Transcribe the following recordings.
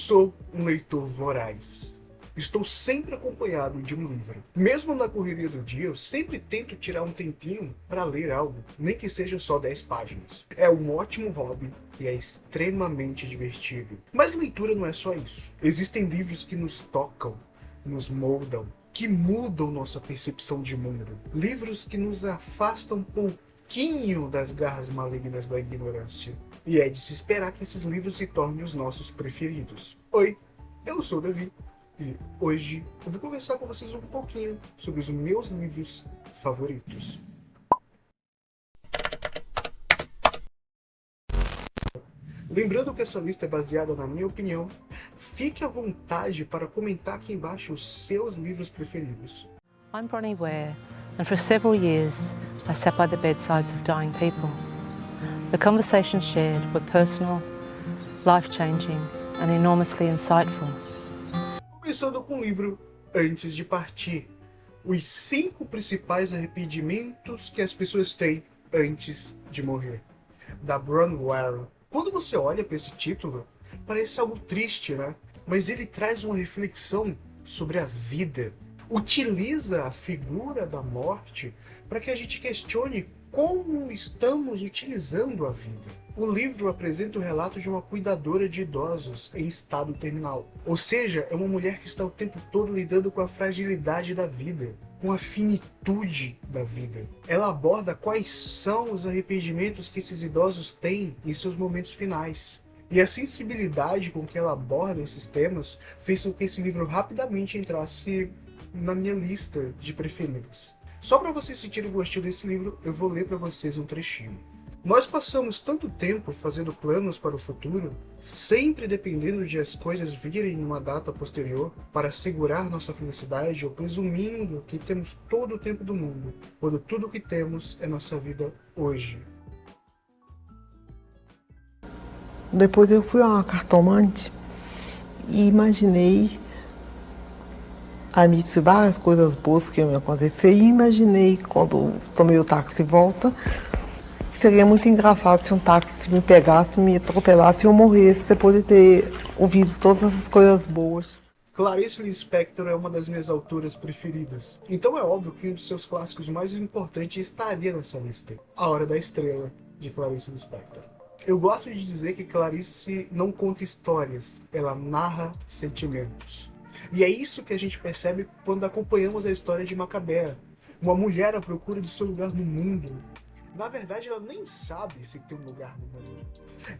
sou um leitor voraz. Estou sempre acompanhado de um livro. Mesmo na correria do dia, eu sempre tento tirar um tempinho para ler algo, nem que seja só 10 páginas. É um ótimo hobby e é extremamente divertido. Mas leitura não é só isso. Existem livros que nos tocam, nos moldam, que mudam nossa percepção de mundo. Livros que nos afastam um pouquinho das garras malignas da ignorância. E é de se esperar que esses livros se tornem os nossos preferidos. Oi, eu sou o Davi. E hoje eu vou conversar com vocês um pouquinho sobre os meus livros favoritos. Lembrando que essa lista é baseada na minha opinião, fique à vontade para comentar aqui embaixo os seus livros preferidos. I'm Bronnie Ware, and for several years I sat by the bedsides of dying people. The conversations shared were personal, life-changing and enormously insightful. Começando com o livro Antes de Partir, os 5 principais arrependimentos que as pessoas têm antes de morrer, da Bronnie Ware. Quando você olha para esse título, parece algo triste, né? Mas ele traz uma reflexão sobre a vida. Utiliza a figura da morte para que a gente questione como estamos utilizando a vida. O livro apresenta o relato de uma cuidadora de idosos em estado terminal. Ou seja, é uma mulher que está o tempo todo lidando com a fragilidade da vida, com a finitude da vida. Ela aborda quais são os arrependimentos que esses idosos têm em seus momentos finais. E a sensibilidade com que ela aborda esses temas fez com que esse livro rapidamente entrasse na minha lista de preferidos. Só para vocês sentirem o gostinho desse livro, eu vou ler para vocês um trechinho. Nós passamos tanto tempo fazendo planos para o futuro, sempre dependendo de as coisas virem numa data posterior para assegurar nossa felicidade ou presumindo que temos todo o tempo do mundo, quando tudo o que temos é nossa vida hoje. Depois eu fui a uma cartomante e imaginei me disse várias coisas boas que iam me acontecer e imaginei, quando tomei o táxi de volta, que seria muito engraçado se um táxi me pegasse, me atropelasse e eu morresse depois de ter ouvido todas essas coisas boas. Clarice Lispector é uma das minhas autoras preferidas, então é óbvio que um dos seus clássicos mais importantes estaria nessa lista, A Hora da Estrela, de Clarice Lispector. Eu gosto de dizer que Clarice não conta histórias, ela narra sentimentos. E é isso que a gente percebe quando acompanhamos a história de Macabea, uma mulher à procura de seu lugar no mundo. Na verdade, ela nem sabe se tem um lugar no mundo.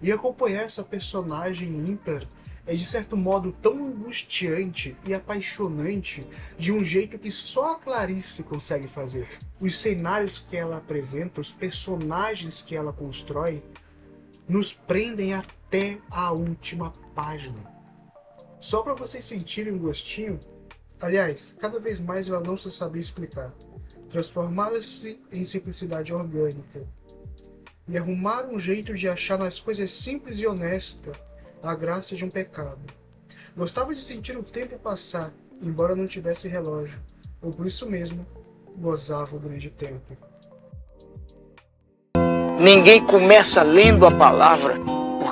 E acompanhar essa personagem ímpar é, de certo modo, tão angustiante e apaixonante de um jeito que só a Clarice consegue fazer. Os cenários que ela apresenta, os personagens que ela constrói, nos prendem até a última página. Só para vocês sentirem um gostinho, aliás, cada vez mais ela não se sabia explicar. Transformara-se em simplicidade orgânica e arrumar um jeito de achar nas coisas simples e honestas a graça de um pecado. Gostava de sentir o tempo passar, embora não tivesse relógio, ou por isso mesmo, gozava o grande tempo. Ninguém começa lendo a palavra,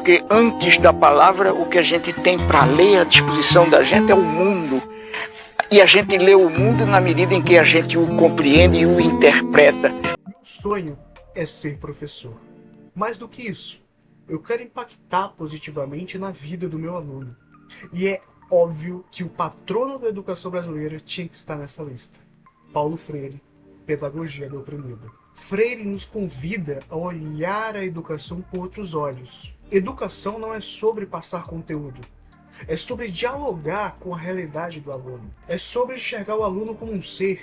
porque antes da palavra o que a gente tem para ler à disposição da gente é o mundo. E a gente lê o mundo na medida em que a gente o compreende e o interpreta. Meu sonho é ser professor. Mais do que isso, eu quero impactar positivamente na vida do meu aluno. E é óbvio que o patrono da educação brasileira tinha que estar nessa lista. Paulo Freire, Pedagogia do Oprimido. Freire nos convida a olhar a educação com outros olhos. Educação não é sobre passar conteúdo. É sobre dialogar com a realidade do aluno. É sobre enxergar o aluno como um ser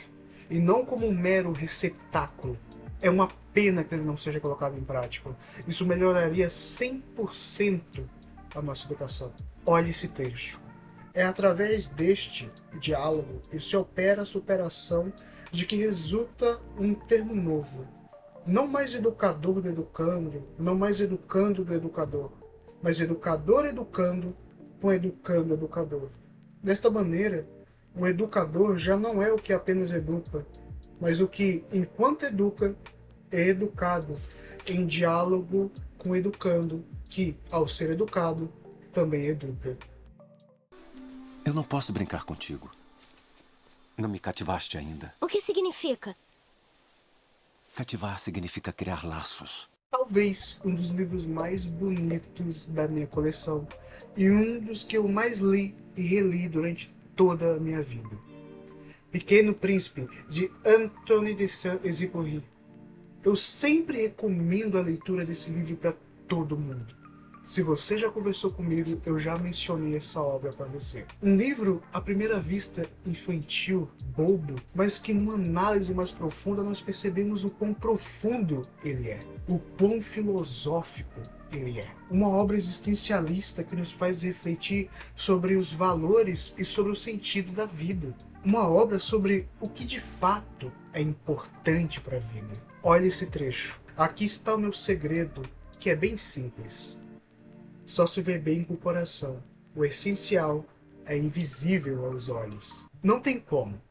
e não como um mero receptáculo. É uma pena que ele não seja colocado em prática. Isso melhoraria 100% a nossa educação. Olhe esse trecho. É através deste diálogo que se opera a superação de que resulta um termo novo. Não mais educador do educando, não mais educando do educador, mas educador educando com educando educador. Desta maneira, o educador já não é o que apenas educa, mas o que, enquanto educa, é educado, em diálogo com o educando, que, ao ser educado, também educa. Eu não posso brincar contigo. Não me cativaste ainda. O que significa? Cativar significa criar laços. Talvez um dos livros mais bonitos da minha coleção e um dos que eu mais li e reli durante toda a minha vida. Pequeno Príncipe, de Antoine de Saint-Exupéry. Eu sempre recomendo a leitura desse livro para todo mundo. Se você já conversou comigo, eu já mencionei essa obra para você. Um livro, à primeira vista, infantil, bobo, mas que numa análise mais profunda nós percebemos o quão profundo ele é, o quão filosófico ele é. Uma obra existencialista que nos faz refletir sobre os valores e sobre o sentido da vida. Uma obra sobre o que de fato é importante para a vida. Olha esse trecho. Aqui está o meu segredo, que é bem simples. Só se vê bem com o coração. O essencial é invisível aos olhos. Não tem como.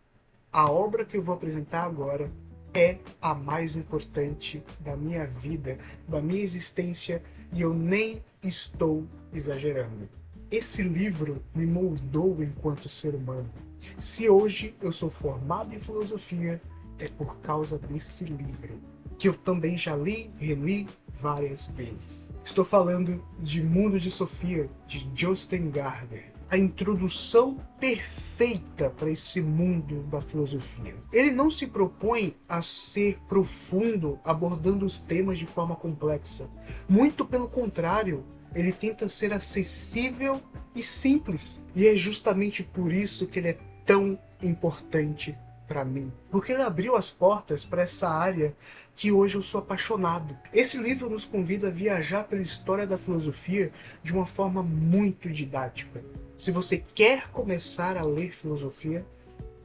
A obra que eu vou apresentar agora é a mais importante da minha vida, da minha existência, e eu nem estou exagerando. Esse livro me moldou enquanto ser humano. Se hoje eu sou formado em filosofia, é por causa desse livro, que eu também já li, reli várias vezes. Estou falando de Mundo de Sofia, de Jostein Gaarder. A introdução perfeita para esse mundo da filosofia. Ele não se propõe a ser profundo, abordando os temas de forma complexa. Muito pelo contrário, ele tenta ser acessível e simples. E é justamente por isso que ele é tão importante para mim, porque ele abriu as portas para essa área que hoje eu sou apaixonado. Esse livro nos convida a viajar pela história da filosofia de uma forma muito didática. Se você quer começar a ler filosofia,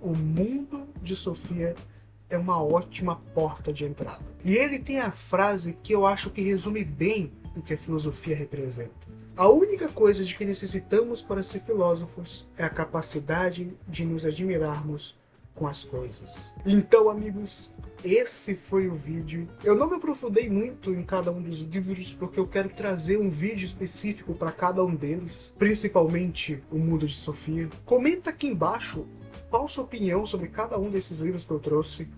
o Mundo de Sofia é uma ótima porta de entrada. E ele tem a frase que eu acho que resume bem o que a filosofia representa. A única coisa de que necessitamos para ser filósofos é a capacidade de nos admirarmos com as coisas. Então, amigos, esse foi o vídeo. Eu não me aprofundei muito em cada um dos livros porque eu quero trazer um vídeo específico para cada um deles, principalmente o Mundo de Sofia. Comenta aqui embaixo qual a sua opinião sobre cada um desses livros que eu trouxe.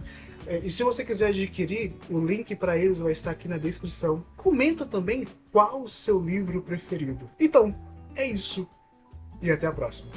E se você quiser adquirir, o link para eles vai estar aqui na descrição. Comenta também qual o seu livro preferido. Então, é isso. E até a próxima.